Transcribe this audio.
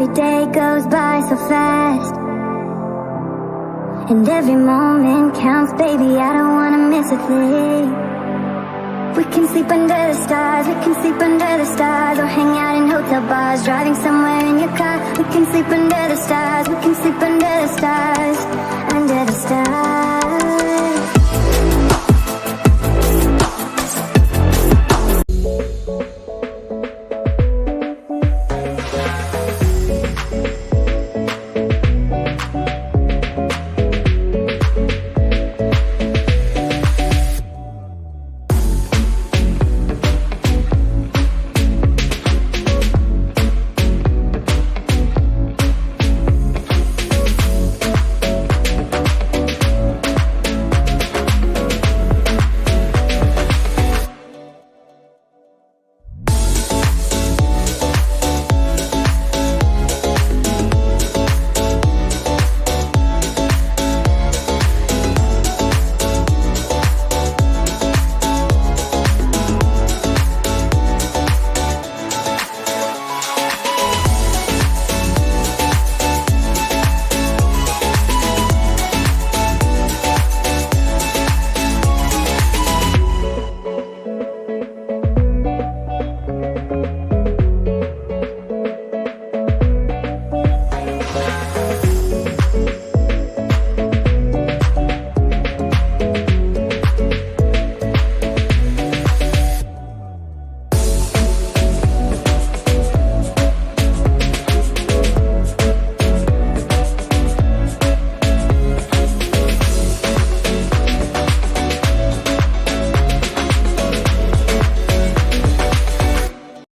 Every day goes by so fast, and every moment counts, baby, I don't wanna miss a thing. We can sleep under the stars, we can sleep under the stars, or hang out in hotel bars, driving somewhere in your car. We can sleep under the stars, we can sleep under the stars, under the stars.